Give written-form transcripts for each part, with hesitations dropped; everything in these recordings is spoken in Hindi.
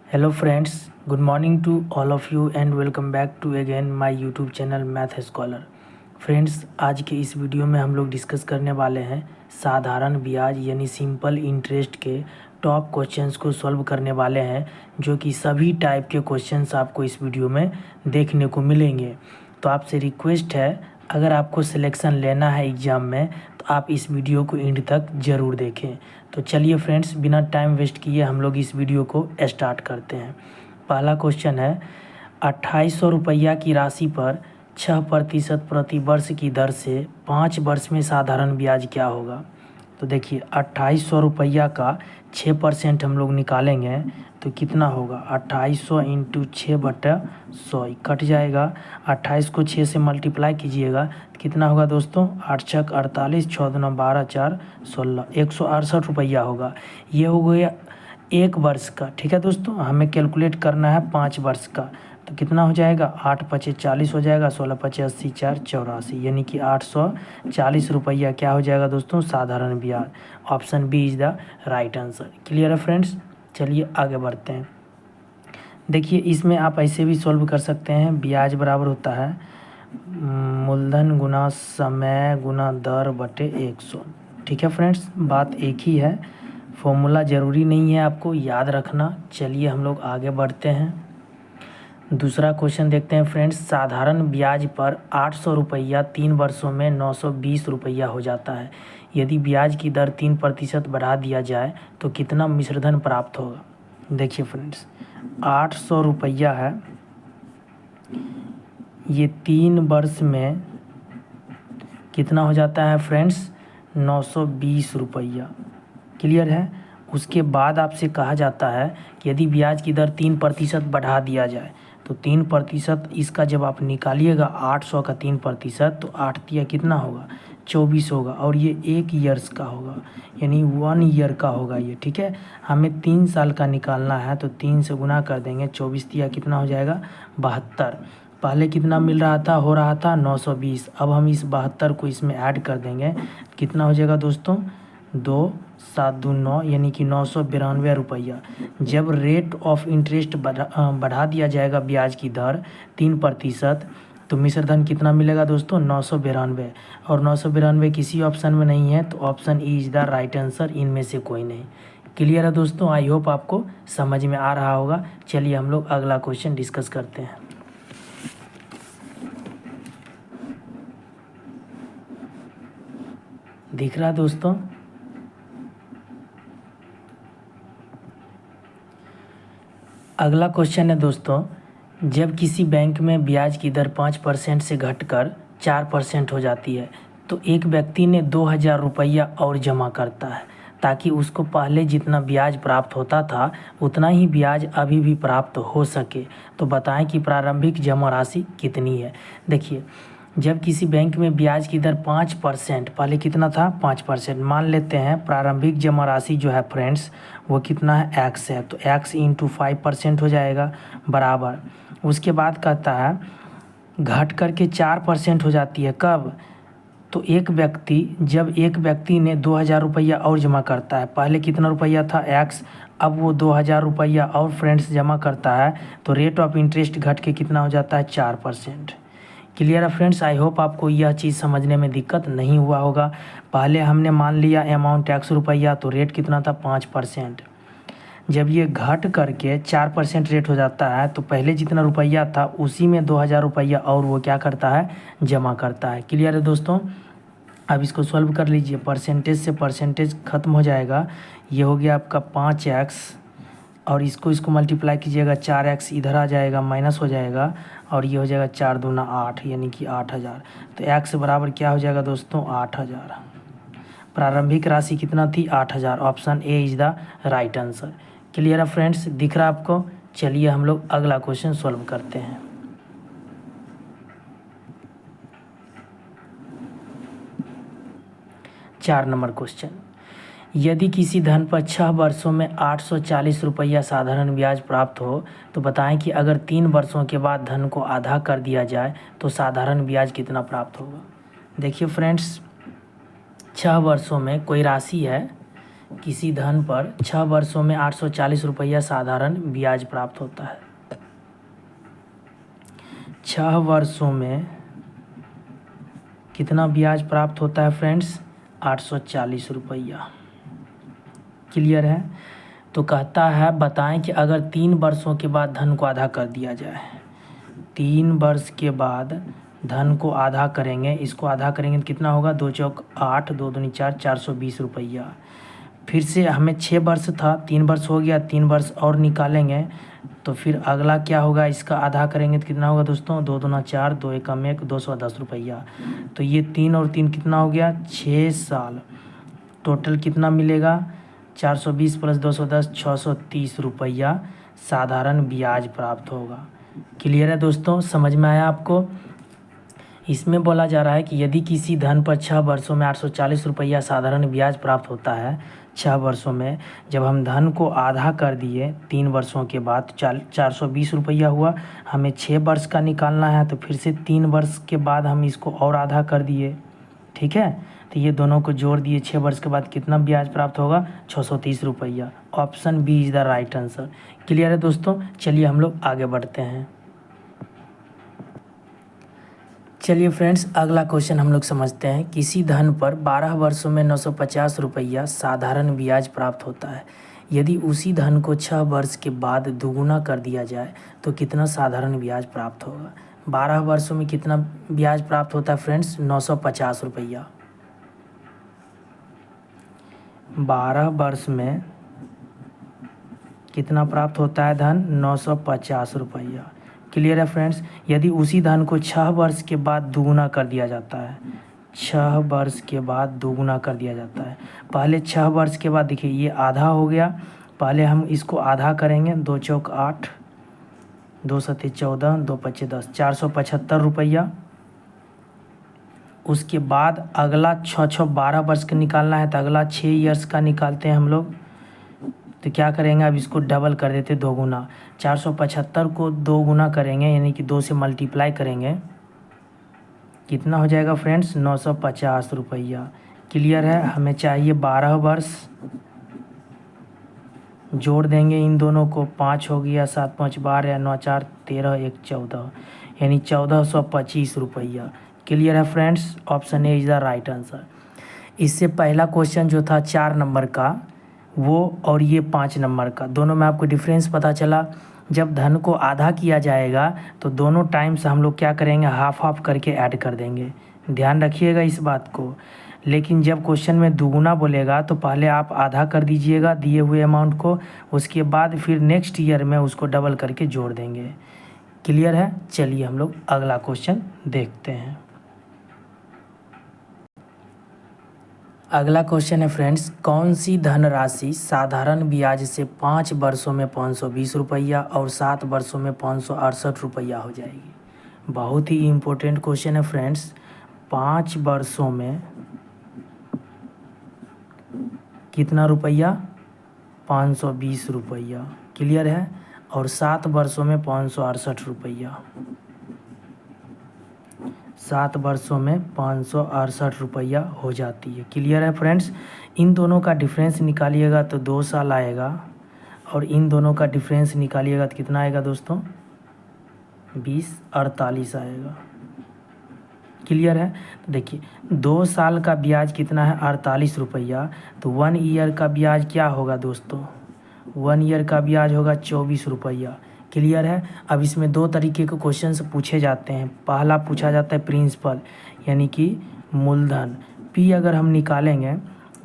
Hello friends, good morning to all of you and welcome back to again my YouTube channel math scholar. Friends, आज के इस वीडियो में हम लोग डिस्कस करने वाले हैं साधारण ब्याज यानी सिंपल इंटरेस्ट के टॉप क्वेश्चंस को सॉल्व करने वाले हैं, जो कि सभी टाइप के क्वेश्चंस आपको इस वीडियो में देखने को मिलेंगे। तो आपसे रिक्वेस्ट है, अगर आपको सिलेक्शन लेना है एग्ज़ाम में तो आप इस वीडियो को एंड तक ज़रूर देखें। तो चलिए फ्रेंड्स, बिना टाइम वेस्ट किए हम लोग इस वीडियो को स्टार्ट करते हैं। पहला क्वेश्चन है, 2800 रुपया की राशि पर 6% प्रति वर्ष की दर से 5 वर्ष में साधारण ब्याज क्या होगा। तो देखिए, 2800 रुपया का 6% हम लोग निकालेंगे तो कितना होगा। 2800 इंटू 6/100 कट जाएगा। 28 को 6 से मल्टीप्लाई कीजिएगा तो कितना होगा दोस्तों, 8 छक 48, 6 दूना 12, 4 16, 168 रुपया होगा। ये हो गया एक वर्ष का। ठीक है दोस्तों, हमें कैलकुलेट करना है 5 वर्ष का। तो कितना हो जाएगा, 8 पचे 40 हो जाएगा, 16 पचे 80, 4 84, यानी कि 840 रुपया क्या हो जाएगा दोस्तों, साधारण ब्याज। Option B is the right answer. Clear है फ्रेंड्स, चलिए आगे बढ़ते हैं। देखिए, इसमें आप ऐसे भी सॉल्व कर सकते हैं। ब्याज बराबर होता है मूलधन गुना समय गुना दर बटे 100। ठीक है फ्रेंड्स, बात एक ही है, फॉर्मूला ज़रूरी नहीं है आपको याद रखना। चलिए हम लोग आगे बढ़ते हैं। दूसरा क्वेश्चन देखते हैं फ्रेंड्स। साधारण ब्याज पर 800 रुपया 3 वर्षों में 920 रुपया हो जाता है। यदि ब्याज की दर 3% बढ़ा दिया जाए तो कितना मिश्रधन प्राप्त होगा। देखिए फ्रेंड्स, 800 रुपया है, ये 3 वर्ष में कितना हो जाता है फ्रेंड्स, 920 रुपया। क्लियर है। उसके बाद आपसे कहा जाता है कि यदि ब्याज की दर 3% बढ़ा दिया जाए तो 3% इसका जब आप निकालिएगा 800 का 3%, तो 8 तिया कितना होगा, 24 होगा। और ये 1 ईयर्स का होगा, यानी 1 ईयर का होगा ये। ठीक है, हमें 3 साल का निकालना है तो 3 से गुना कर देंगे। 24 तिया कितना हो जाएगा, 72। पहले कितना मिल रहा था, हो रहा था 920। अब हम इस 72 को इसमें ऐड कर देंगे, कितना हो जाएगा दोस्तों, 2 7 2 9, यानी कि 992 रुपया। जब रेट ऑफ इंटरेस्ट बढ़ा दिया जाएगा ब्याज की दर 3%, तो मिश्रधन कितना मिलेगा दोस्तों, 992। और 992 किसी ऑप्शन में नहीं है, तो option E is the right answer, इनमें से कोई नहीं। क्लियर है दोस्तों, आई होप आपको समझ में आ रहा होगा। चलिए हम लोग अगला क्वेश्चन डिस्कस करते हैं। दिख रहा है दोस्तों। अगला क्वेश्चन है दोस्तों, जब किसी बैंक में ब्याज की दर 5% से घटकर 4% हो जाती है तो एक व्यक्ति ने 2000 रुपया और जमा करता है ताकि उसको पहले जितना ब्याज प्राप्त होता था उतना ही ब्याज अभी भी प्राप्त हो सके। तो बताएं कि प्रारंभिक जमा राशि कितनी है। देखिए, जब किसी बैंक में ब्याज की दर 5%, पहले कितना था, 5%, मान लेते हैं प्रारंभिक जमा राशि जो है फ्रेंड्स वो कितना है, x है, तो x इंटू 5% हो जाएगा बराबर। उसके बाद कहता है घट करके 4% हो जाती है, कब, तो जब एक व्यक्ति ने 2000 रुपया और जमा करता है, पहले कितना रुपया था, x, अब वो 2000 रुपया और फ्रेंड्स जमा करता है, तो रेट ऑफ इंटरेस्ट घट के कितना हो जाता है, 4%। क्लियर है फ्रेंड्स, आई होप आपको यह चीज़ समझने में दिक्कत नहीं हुआ होगा। पहले हमने मान लिया अमाउंट 100 रुपया, तो रेट कितना था, 5%। जब ये घट करके 4% रेट हो जाता है तो पहले जितना रुपया था उसी में 2000 रुपया और वो क्या करता है, जमा करता है। क्लियर है दोस्तों। अब इसको सॉल्व कर लीजिए, परसेंटेज से परसेंटेज ख़त्म हो जाएगा। ये हो गया आपका 5x, और इसको मल्टीप्लाई कीजिएगा, 4x इधर आ जाएगा, माइनस हो जाएगा, और ये हो जाएगा 4 दूना 8, यानी कि 8000। तो x बराबर क्या हो जाएगा दोस्तों, 8000। प्रारंभिक राशि कितना थी, 8000। Option A is the right answer. Clear है फ्रेंड्स, दिख रहा है आपको। चलिए हम लोग अगला क्वेश्चन सॉल्व करते हैं। चार नंबर क्वेश्चन, यदि किसी धन पर 6 वर्षों में 840 रुपया साधारण ब्याज प्राप्त हो तो बताएं कि अगर 3 वर्षों के बाद धन को आधा कर दिया जाए तो साधारण ब्याज कितना प्राप्त होगा। देखिए फ्रेंड्स, 6 वर्षों में कोई राशि है किसी धन पर 6 वर्षों में 840 रुपया साधारण ब्याज प्राप्त होता है। 6 वर्षों में कितना ब्याज प्राप्त होता है फ्रेंड्स? 840 रुपया। क्लियर है? तो कहता है बताएं कि अगर 3 वर्षों के बाद धन को आधा कर दिया जाए। 3 वर्ष के बाद धन को आधा करेंगे, इसको आधा करेंगे तो कितना होगा? 2 चौक 8, 2 दूनी 4, 420 रुपया। फिर से हमें 6 वर्ष था, 3 वर्ष हो गया, 3 वर्ष और निकालेंगे तो फिर अगला क्या होगा? इसका आधा करेंगे तो कितना होगा दोस्तों? 2 दूना 4, 2 एकम 1, 210 रुपया। तो ये 3 और 3 कितना हो गया? 6 साल। टोटल कितना मिलेगा? 420 प्लस 210, 630 रुपया साधारण ब्याज प्राप्त होगा। क्लियर है दोस्तों? समझ में आया आपको? इसमें बोला जा रहा है कि यदि किसी धन पर 6 वर्षों में 840 रुपया साधारण ब्याज प्राप्त होता है, 6 वर्षों में जब हम धन को आधा कर दिए 3 वर्षों के बाद 420 रुपया हुआ, हमें 6 वर्ष का निकालना है तो फिर से 3 वर्ष के बाद हम इसको और आधा कर दिए। ठीक है, तो ये दोनों को जोड़ दिए, 6 वर्ष के बाद कितना ब्याज प्राप्त होगा? 630 रुपया। Option B is the right answer. Clear है दोस्तों? चलिए हम लोग आगे बढ़ते हैं। चलिए फ्रेंड्स, अगला क्वेश्चन हम लोग समझते हैं। किसी धन पर 12 वर्षों में 950 रुपया साधारण ब्याज प्राप्त होता है। यदि उसी धन को 6 वर्ष के बाद दुगुना कर दिया जाए तो कितना साधारण ब्याज प्राप्त होगा? 12 वर्षों में कितना ब्याज प्राप्त होता है फ्रेंड्स? 950 रुपया। 12 वर्ष में कितना प्राप्त होता है धन? 950 रुपया। क्लियर है फ्रेंड्स? यदि उसी धन को 6 वर्ष के बाद दुगुना कर दिया जाता है, 6 वर्ष के बाद दुगुना कर दिया जाता है। पहले 6 वर्ष के बाद देखिए ये आधा हो गया, पहले हम इसको आधा करेंगे, 2 चौक 8, 2 सत्ते 14, 2 पच्चे 10, 475 रुपया। उसके बाद अगला 12 वर्ष का निकालना है तो अगला 6 ईयर्स का निकालते हैं हम लोग। तो क्या करेंगे? अब इसको डबल कर देते, 2 गुना। 475 को 2 गुना करेंगे यानी कि 2 से मल्टीप्लाई करेंगे, कितना हो जाएगा फ्रेंड्स? 950 रुपया। क्लियर है? हमें चाहिए 12 वर्ष, जोड़ देंगे इन दोनों को, 5 हो गया, 7 5 12, 9 4 13, 1 14, यानी 1425 रुपया। क्लियर है friends? Option A is the right answer. इससे पहला क्वेश्चन जो था 4 नंबर का, वो और ये 5 नंबर का, दोनों में आपको डिफरेंस पता चला। जब धन को आधा किया जाएगा तो दोनों टाइम्स हम लोग क्या करेंगे? हाफ हाफ करके ऐड कर देंगे। ध्यान रखिएगा इस बात को। लेकिन जब क्वेश्चन में दुगुना बोलेगा तो पहले आप आधा कर दीजिएगा दिए हुए अमाउंट को, उसके बाद फिर नेक्स्ट ईयर में उसको डबल करके जोड़ देंगे। क्लियर है? चलिए हम लोग अगला क्वेश्चन देखते हैं। अगला क्वेश्चन है फ्रेंड्स, कौन सी धनराशि साधारण ब्याज से 5 वर्षों में 520 रुपया और 7 वर्षों में 568 रुपया हो जाएगी? बहुत ही इम्पोर्टेंट क्वेश्चन है फ्रेंड्स। 5 वर्षों में कितना रुपया? 520 रुपया। क्लियर है? और 7 वर्षों में 568 रुपया। 7 वर्षों में 568 रुपया हो जाती है। क्लियर है फ्रेंड्स? इन दोनों का डिफरेंस निकालिएगा तो 2 साल आएगा, और इन दोनों का डिफरेंस निकालिएगा तो कितना आएगा दोस्तों? 2048 आएगा। क्लियर है? तो देखिए 2 साल का ब्याज कितना है? 48 रुपया। तो 1 ईयर का ब्याज क्या होगा दोस्तों? 1 ईयर का ब्याज होगा 24 रुपया। क्लियर है? अब इसमें 2 तरीके के क्वेश्चन पूछे जाते हैं। पहला पूछा जाता है प्रिंसिपल यानी कि मूलधन। पी अगर हम निकालेंगे,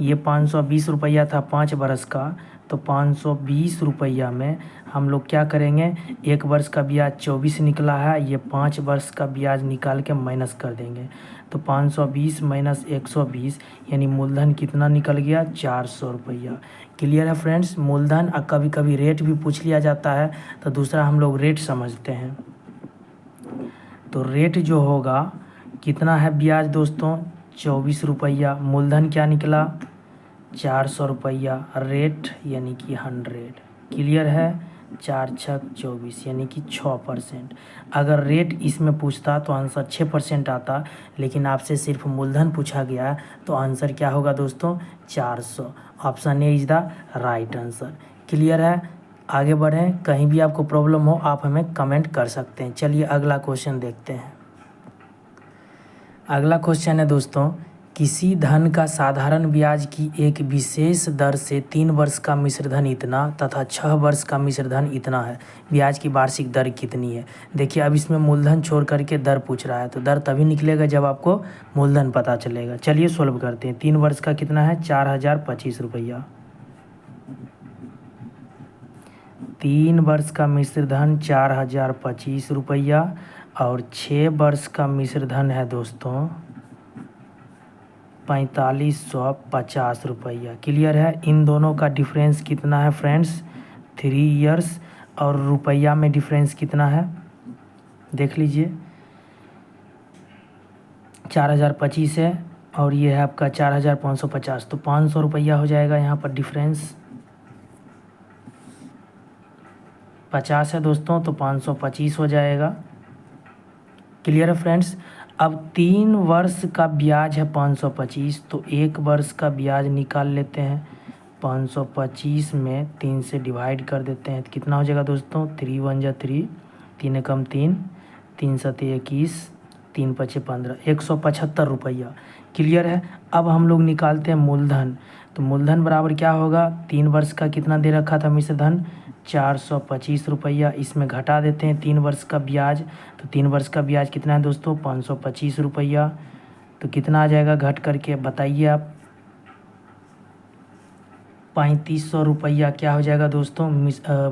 ये 520 रुपया था 5 वर्ष का, तो 520 रुपया में हम लोग क्या करेंगे? 1 वर्ष का ब्याज 24 निकला है, ये 5 वर्ष का ब्याज निकाल के माइनस कर देंगे। तो 520 माइनस 120 यानी मूलधन कितना निकल गया? 400 रुपया। क्लियर है फ्रेंड्स? मूलधन कभी कभी रेट भी पूछ लिया जाता है, तो दूसरा हम लोग रेट समझते हैं। तो रेट जो होगा कितना है ब्याज दोस्तों? 24 रुपया। मूलधन क्या निकला? 400 रुपया। रेट यानी कि 100। क्लियर है? 4 छक 24 यानी कि 6%। अगर रेट इसमें पूछता तो आंसर 6% आता, लेकिन आपसे सिर्फ मूलधन पूछा गया तो आंसर क्या होगा दोस्तों? 400। Option A is the right answer. Clear है? आगे बढ़ें, कहीं भी आपको प्रॉब्लम हो आप हमें कमेंट कर सकते हैं। चलिए अगला क्वेश्चन देखते हैं। अगला क्वेश्चन है दोस्तों, किसी धन का साधारण ब्याज की एक विशेष दर से 3 वर्ष का मिश्रधन इतना तथा 6 वर्ष का मिश्रधन इतना है, ब्याज की वार्षिक दर कितनी है? देखिए अब इसमें मूलधन छोड़ करके दर पूछ रहा है, तो दर तभी निकलेगा जब आपको मूलधन पता चलेगा। चलिए सोल्व करते हैं। 3 वर्ष का कितना है? 4025 रुपया। 3 वर्ष का मिश्रधन 4025 रुपया और 6 वर्ष का मिश्रधन है दोस्तों 4550 रुपया। क्लियर है? इन दोनों का डिफरेंस कितना है फ्रेंड्स? 3 ईयर्स। और रुपया में डिफरेंस कितना है देख लीजिए, 4025 है और ये है आपका 4550, तो 500 रुपया हो जाएगा यहाँ पर डिफरेंस। 50 है दोस्तों तो 525 हो जाएगा। क्लियर है फ्रेंड्स? अब 3 वर्ष का ब्याज है 525, तो 1 वर्ष का ब्याज निकाल लेते हैं। 525 में 3 से डिवाइड कर देते हैं तो कितना हो जाएगा दोस्तों? 3 1 जा 3, 3 एकम 3, 3 7 21, 3 5 15, 175 रुपया। क्लियर है? अब हम लोग निकालते हैं मूलधन। तो मूलधन बराबर क्या होगा? 3 वर्ष का कितना दे रखा था मिश्रधन? 425 रुपया। इसमें घटा देते हैं 3 वर्ष का ब्याज, तो 3 वर्ष का ब्याज कितना है दोस्तों? 525 रुपया। तो कितना आ जाएगा घट करके बताइए आप? 3500 रुपया क्या हो जाएगा दोस्तों?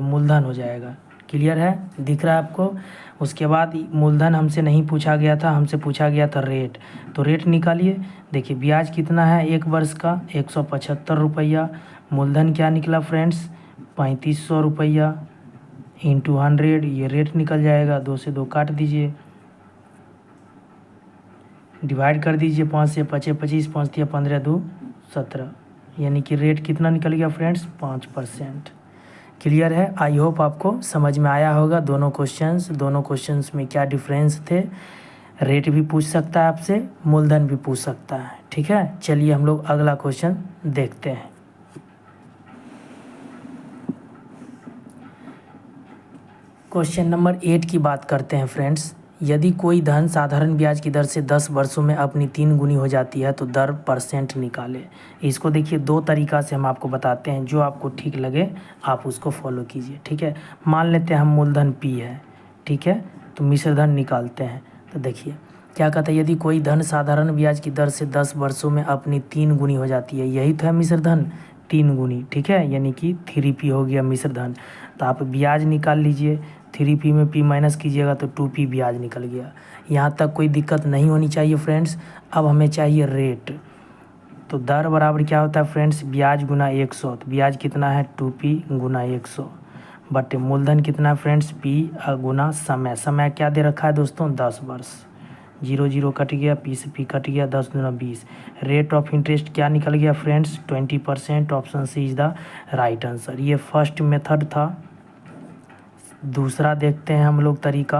मूलधन हो जाएगा। क्लियर है? दिख रहा है आपको? उसके बाद मूलधन हमसे नहीं पूछा गया था, हमसे पूछा गया था रेट। तो रेट निकालिए। देखिए ब्याज कितना है 1 वर्ष का? 175 रुपया। मूलधन क्या निकला फ्रेंड्स? 3500 रुपया इंटू 100, ये रेट निकल जाएगा। 2 से 2 काट दीजिए, डिवाइड कर दीजिए। 5 से 5 25, 5 दिया 15 2 17, यानी कि रेट कितना निकल गया फ्रेंड्स? 5%। क्लियर है? आई होप आपको समझ में आया होगा दोनों क्वेश्चंस में क्या डिफरेंस थे। रेट भी पूछ सकता है आपसे, मूलधन भी पूछ सकता है। ठीक है, चलिए हम लोग अगला क्वेश्चन देखते हैं। क्वेश्चन नंबर 8 की बात करते हैं फ्रेंड्स। यदि कोई धन साधारण ब्याज की दर से 10 वर्षों में अपनी 3 गुनी हो जाती है तो दर परसेंट निकाले। इसको देखिए 2 तरीक़ा से हम आपको बताते हैं, जो आपको ठीक लगे आप उसको फॉलो कीजिए। ठीक है, मान लेते हैं हम मूलधन P है, ठीक है, तो मिश्रधन निकालते हैं। तो देखिए क्या कहता है, यदि कोई धन साधारण ब्याज की दर से 10 वर्षों में अपनी 3 गुनी हो जाती है, यही तो है मिश्रधन, 3 गुनी। ठीक है, यानी कि 3P हो गया मिश्रधन। तो आप ब्याज निकाल लीजिए, 3P में P माइनस कीजिएगा तो 2P ब्याज निकल गया। यहाँ तक कोई दिक्कत नहीं होनी चाहिए फ्रेंड्स। अब हमें चाहिए रेट। तो दर बराबर क्या होता है फ्रेंड्स? ब्याज गुना 100। तो ब्याज कितना है? 2P गुना 100 बटे मूलधन कितना है फ्रेंड्स? P गुना समय। समय क्या दे रखा है दोस्तों? 10 वर्ष। 0 0 कट गया, P से P कट गया, 10 दूना 20। रेट ऑफ इंटरेस्ट क्या निकल गया friends? 20%। Option C is the right answer. ये फर्स्ट मेथड था। दूसरा देखते हैं हम लोग तरीका।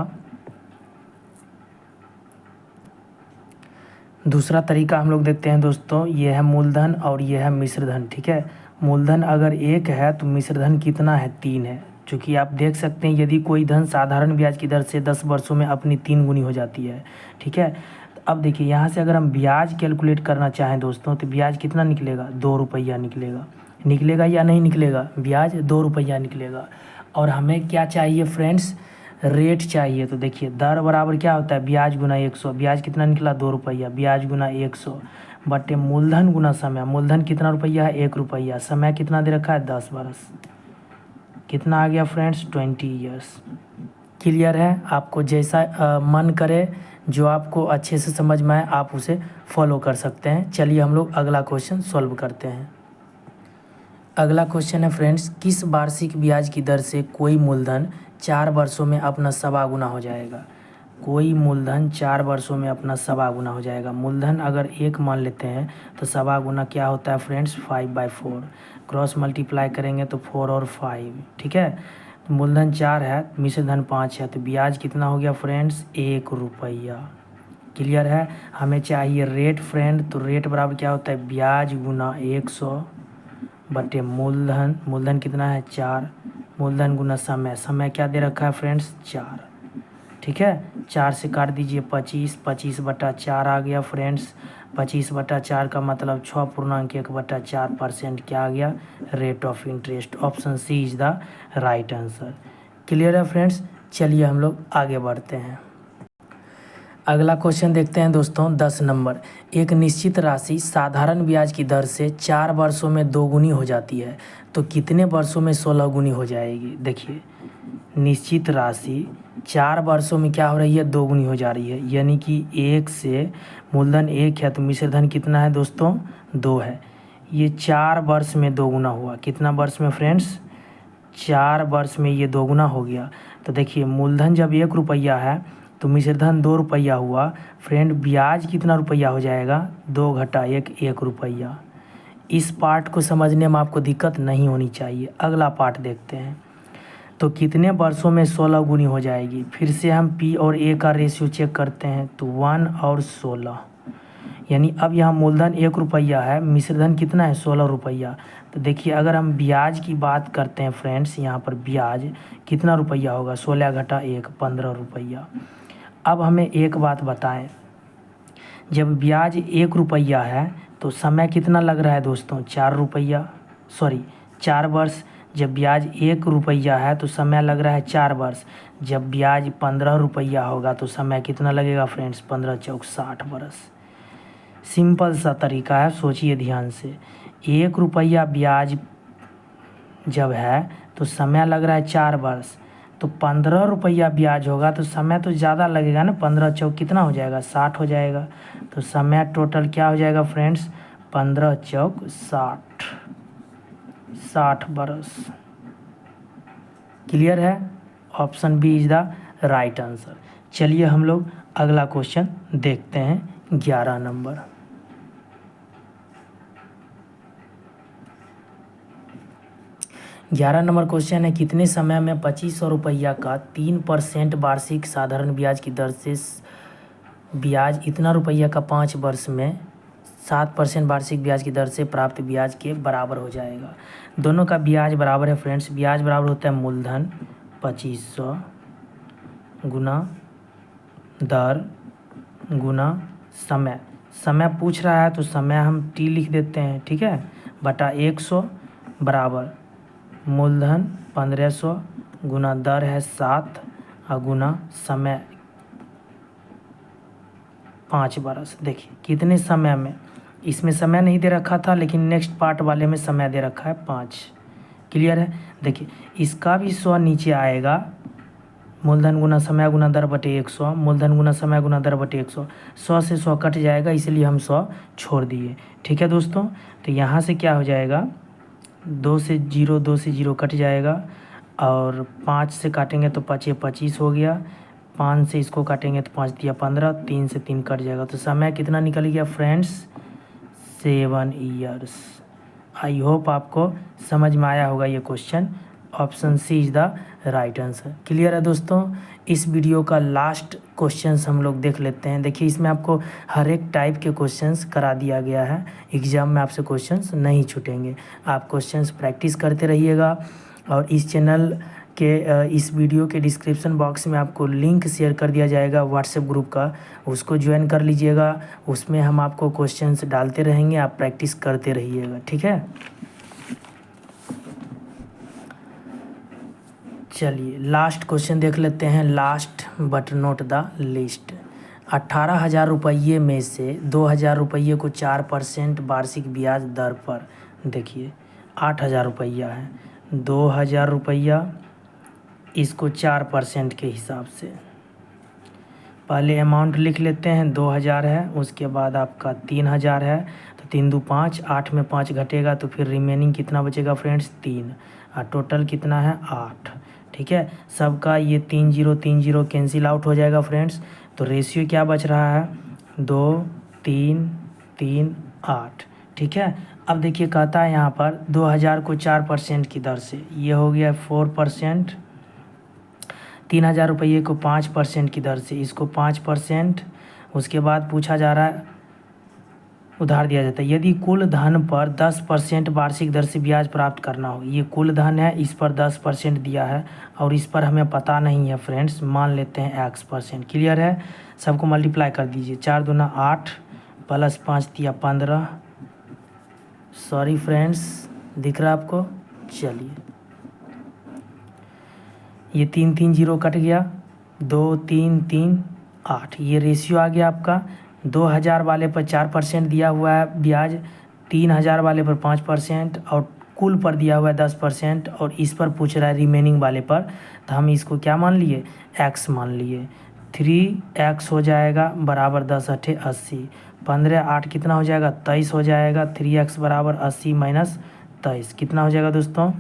दूसरा तरीका हम लोग देखते हैं दोस्तों, ये है मूलधन और ये है मिश्रधन। ठीक है, मूलधन अगर 1 है तो मिश्रधन कितना है? 3 है। चूँकि आप देख सकते हैं यदि कोई धन साधारण ब्याज की दर से 10 वर्षों में अपनी 3 गुनी हो जाती है। ठीक है, तो अब देखिए यहाँ से अगर हम ब्याज कैलकुलेट करना चाहें दोस्तों तो ब्याज कितना निकलेगा? 2 रुपया निकलेगा। निकलेगा या नहीं निकलेगा? ब्याज 2 रुपया निकलेगा। और हमें क्या चाहिए फ्रेंड्स? रेट चाहिए। तो देखिए दर बराबर क्या होता है? ब्याज गुना 100। ब्याज कितना निकला? 2 रुपया। ब्याज गुना 100 बटे मूलधन गुना समय। मूलधन कितना रुपया है? 1 रुपया। समय कितना दे रखा है? 10 वर्ष। कितना आ गया फ्रेंड्स? 20 ईयर्स। क्लियर है? आपको जैसा मन करे, जो आपको अच्छे से समझ में आए आप उसे फॉलो कर सकते हैं। चलिए हम लोग अगला क्वेश्चन सॉल्व करते हैं। अगला क्वेश्चन है फ्रेंड्स, किस वार्षिक ब्याज की दर से कोई मूलधन 4 वर्षों में अपना 1.25 गुना हो जाएगा? कोई मूलधन 4 वर्षों में अपना 1.25 गुना हो जाएगा। मूलधन अगर 1 मान लेते हैं तो 1.25 गुना क्या होता है फ्रेंड्स? 5/4। क्रॉस मल्टीप्लाई करेंगे तो 4 और 5। ठीक है, तो मूलधन 4 है, मिश्र धन 5 है, तो ब्याज कितना हो गया फ्रेंड्स 1 रुपया। क्लियर है। हमें चाहिए रेट फ्रेंड, तो रेट बराबर क्या होता है ब्याज गुना 100 बटे मूलधन। मूलधन कितना है 4, मूलधन गुना समय। समय क्या दे रखा है फ्रेंड्स 4। ठीक है, 4 से काट दीजिए 25, 25/4 आ गया फ्रेंड्स। 25/4 का मतलब 6.1/4% क्या आ गया rate of interest. Option C is the right answer. Clear है फ्रेंड्स। चलिए हम लोग आगे बढ़ते हैं। अगला क्वेश्चन देखते हैं दोस्तों 10 नंबर। एक निश्चित राशि साधारण ब्याज की दर से 4 वर्षों में 2 गुनी हो जाती है, तो कितने वर्षों में 16 गुनी हो जाएगी। देखिए, निश्चित राशि 4 वर्षों में क्या हो रही है 2 गुनी हो जा रही है, यानी कि 1 से मूलधन 1 है तो मिश्र धन कितना है दोस्तों 2 है। ये 4 वर्ष में 2 गुना हुआ। कितना वर्ष में फ्रेंड्स 4 वर्ष में ये 2 गुना हो गया। तो देखिए, मूलधन जब 1 रुपया है तो मिश्र धन 2 रुपया हुआ फ्रेंड। ब्याज कितना रुपया हो जाएगा 2 घटा 1, 1 रुपया। इस पार्ट को समझने में आपको दिक्कत नहीं होनी चाहिए। अगला पार्ट देखते हैं। तो कितने वर्षों में 16 गुनी हो जाएगी। फिर से हम पी और ए का रेशियो चेक करते हैं, तो 1 और 16, यानी अब यहाँ मूलधन 1 रुपया है, मिश्र धन कितना है 16 रुपया। तो देखिए, अगर हम ब्याज की बात करते हैं फ्रेंड्स, यहाँ पर ब्याज कितना रुपया होगा 16 घटा 1, 15 रुपया। अब हमें एक बात बताएं, जब ब्याज 1 रुपया है तो समय कितना लग रहा है दोस्तों 4 रुपया, सॉरी 4 वर्ष। जब ब्याज 1 रुपया है तो समय लग रहा है 4 वर्ष। जब ब्याज 15 रुपया होगा तो समय कितना लगेगा फ्रेंड्स 15 चौक 60 वर्ष। सिंपल सा तरीका है, सोचिए ध्यान से। 1 रुपया ब्याज जब है तो समय लग रहा है 4 वर्ष, तो 15 रुपया ब्याज होगा तो समय तो ज़्यादा लगेगा ना। 15 चौक कितना हो जाएगा 60 हो जाएगा। तो समय टोटल क्या हो जाएगा फ्रेंड्स 15 चौक 60 बरस। क्लियर है। Option B is the right answer. चलिए हम लोग अगला क्वेश्चन देखते हैं 11 नंबर। ग्यारह नंबर क्वेश्चन है, कितने समय में 2500 रुपया का 3% वार्षिक साधारण ब्याज की दर से ब्याज इतना रुपया का 5 वर्ष में 7% वार्षिक ब्याज की दर से प्राप्त ब्याज के बराबर हो जाएगा। दोनों का ब्याज बराबर है फ्रेंड्स। ब्याज बराबर होता है मूलधन 2500 गुना दर गुना समय। समय पूछ रहा है तो समय हम टी लिख देते हैं, ठीक है, बटा 100 बराबर मूलधन 1500 गुना दर है 7 और गुना समय 5 बरस। देखिए कितने समय में, इसमें समय नहीं दे रखा था लेकिन नेक्स्ट पार्ट वाले में समय दे रखा है 5। क्लियर है। देखिए इसका भी 100 नीचे आएगा, मूलधन गुना समय गुना दर बटे 100, मूलधन गुना समय गुना दर बटे 100। 100 से 100 कट जाएगा, इसलिए हम 100 छोड़ दिए। ठीक है दोस्तों, तो यहाँ से क्या हो जाएगा 2 से 0 कट जाएगा और 5 से काटेंगे तो 5 25 हो गया। 5 से इसको काटेंगे तो 5 दिया 15, 3 से 3 कट जाएगा। तो समय कितना निकल गया फ्रेंड्स 7 ईयर्स। आई होप आपको समझ में आया होगा ये question. Option C is the right answer. Clear है दोस्तों। इस वीडियो का लास्ट क्वेश्चंस हम लोग देख लेते हैं। देखिए इसमें आपको हर एक टाइप के क्वेश्चंस करा दिया गया है। एग्ज़ाम में आपसे क्वेश्चंस नहीं छूटेंगे। आप क्वेश्चंस प्रैक्टिस करते रहिएगा। और इस चैनल के इस वीडियो के डिस्क्रिप्शन बॉक्स में आपको लिंक शेयर कर दिया जाएगा व्हाट्सएप ग्रुप का, उसको ज्वाइन कर लीजिएगा। उसमें हम आपको क्वेश्चंस डालते रहेंगे, आप प्रैक्टिस करते रहिएगा। ठीक है, चलिए लास्ट क्वेश्चन देख लेते हैं। Last but not the list. 18,000 रुपये में से 2,000 रुपये को 4% वार्षिक ब्याज दर पर, देखिए 8,000 रुपया है, 2,000 रुपया इसको 4% के हिसाब से पहले अमाउंट लिख लेते हैं। 2,000 है, उसके बाद आपका 3,000 है, तो 3 2 5, 8 में 5 घटेगा तो फिर रिमेनिंग कितना बचेगा फ्रेंड्स 3, और टोटल कितना है 8। ठीक है, सबका ये 3 0 कैंसिल आउट हो जाएगा फ्रेंड्स। तो रेशियो क्या बच रहा है 2 3 3 8। ठीक है, अब देखिए कहता है यहाँ पर 2,000 को 4% की दर से, ये हो गया 4%, 3,000 रुपये को 5% की दर से, इसको 5%। उसके बाद पूछा जा रहा है, उधार दिया जाता है यदि कुल धन पर 10% वार्षिक दर से ब्याज प्राप्त करना हो। ये कुल धन है, इस पर 10% दिया है और इस पर हमें पता नहीं है फ्रेंड्स, मान लेते हैं x%। क्लियर है? सबको मल्टीप्लाई कर दीजिए। 4 दूना 8 प्लस 5 दिया 15। सॉरी फ्रेंड्स, दिख रहा है आपको? चलिए, ये 3 3 0 कट गया, 2 3 3 8। ये रेशियो आ गया आपका। 2,000 वाले पर 4% दिया हुआ है ब्याज, 3,000 वाले पर 5% और कुल पर दिया हुआ है 10%। और इस पर पूछ रहा है रिमेनिंग वाले पर, तो हम इसको क्या मान लिए? x मान लिए। 3x हो जाएगा बराबर 10 अठे 80। 15 8 कितना हो जाएगा? 23 हो जाएगा। 3x बराबर 80 माइनस 23 कितना हो जाएगा दोस्तों?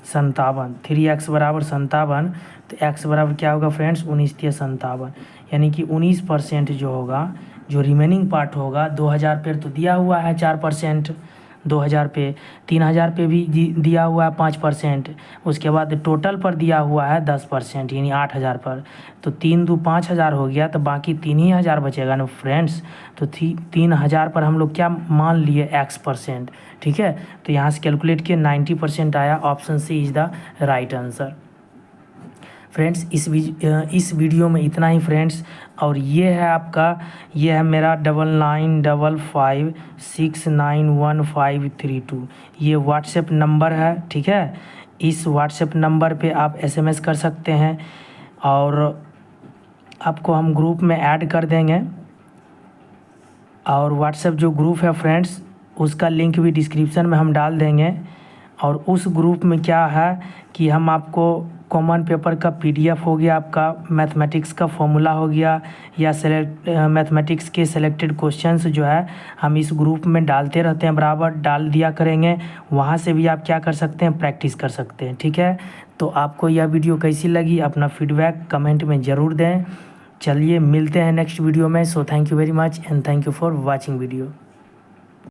57। 3x बराबर 57, तो x बराबर क्या होगा फ्रेंड्स? 19×57, यानी कि 19% जो होगा, जो रिमेनिंग पार्ट होगा। 2,000 पे तो दिया हुआ है 4%, 2,000 पे, 3,000 पे भी दिया हुआ है 5%। उसके बाद टोटल पर दिया हुआ है 10%, यानी 8,000 पर। तो 3 2 5,000 हो गया, तो बाकी 3,000 बचेगा ना फ्रेंड्स। तो 3,000 पर हम लोग क्या मान लिए? x%। ठीक है, तो यहाँ से कैलकुलेट किए 90% आया। Option C is the right answer. Friends इस वीडियो में इतना ही फ्रेंड्स। और ये है आपका, ये है मेरा 9955691532। ये व्हाट्सएप नंबर है। ठीक है, इस व्हाट्सएप नंबर पे आप SMS कर सकते हैं और आपको हम ग्रुप में ऐड कर देंगे। और व्हाट्सएप जो ग्रुप है फ्रेंड्स, उसका लिंक भी डिस्क्रिप्शन में हम डाल देंगे। और उस ग्रुप में क्या है कि हम आपको कॉमन पेपर का PDF हो गया, आपका मैथमेटिक्स का फॉर्मूला हो गया, या मैथमेटिक्स के सेलेक्टेड क्वेश्चंस जो है हम इस ग्रुप में डालते रहते हैं, बराबर डाल दिया करेंगे। वहाँ से भी आप क्या कर सकते हैं? प्रैक्टिस कर सकते हैं। ठीक है, तो आपको यह वीडियो कैसी लगी? अपना फीडबैक कमेंट में ज़रूर दें। चलिए, मिलते हैं नेक्स्ट वीडियो में। So thank you very much and thank you for watching video.